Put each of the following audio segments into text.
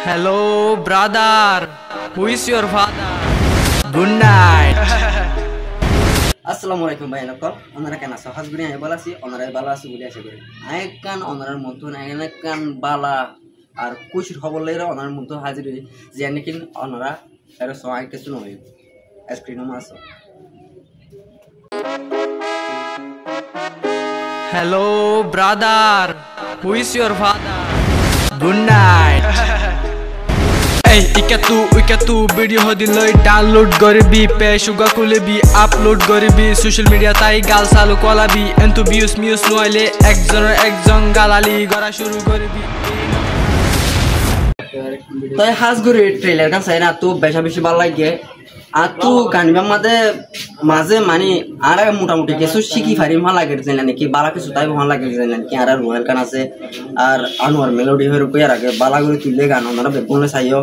Hello, brother. Who is your father? Good night. আসসালামু আলাইকুম ভাই নকল ওনারা কেন আছো হাজগুনি আমি বলাছি ওনারা ভালো আছে বলে আশা করি আয় কান ওনার মধ্যে আয় কান বালা আর খুশির খবর লইরা ওনার মধ্যে হাজির হই যে নাকি ওনারা এর সহায় কিছু নয় স্ক্রিনে মাসো Hello, brother. Who is your father? Good night. Hey, ika tu video hodi loi download goribi pe shuga kulebi upload goribi social media tai gal salu kolabi entu views noile ekjon galali gora shuru goribi তো Hajguri trailer গান চাই না তো বেশি ভালো লাগে আর তো গানবার মাঝে মানে আর মোটামুটি কিছু শিখি পারি ভালো লাগে নাকি বালা কিছু তাই ভালো লাগে নাকি আর রোয়েল গান আছে আর আনোয়ার মেলোডি হয়ে রুকিয়ার আগে বালা করে তুললে গান ওনারা বেগুনে চাইও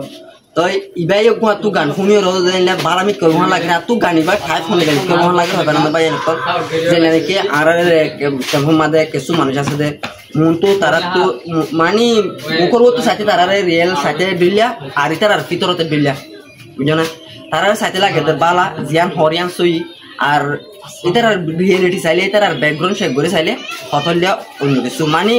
তো ইবাই তো গান শুনিও রোদ জানলে বালামি কেউ ভালো লাগে না তো গান এবার ঠাই শুনে গেলে কেউ ভালো লাগে হবে না ভাই যে নাকি আর মাঝে কিছু মানুষ আছে যে মন তো তারা তো মানে মুখর তো সাথে তারা রিয়েল সাথে ডিলিয়া আর ইতার আর ভিতরতে ডিলিয়া বুঝো না তারা সাথে লাগে বালা জিয়ান হরিয়ান সই আর ইতার আর রিয়েলিটি চাইলে ইতার আর ব্যাকগ্রাউন্ড শেক করে চাইলে হতলিয়া অন্য কিছু মানে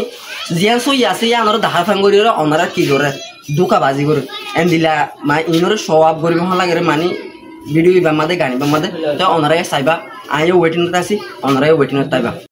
জিয়ান সই আছে আমরা দাহা ফাঙ্গরি ওনারা কি করে দুকা বাজি করে এন দিলা মানে ইনরে শো আপ করি ভালো লাগে মানে ভিডিও বা মাদে গানি বা মাদে তো ওনারাই চাইবা আইও ওয়েটিং আছি ওনারাই ওয়েটিং তাইবা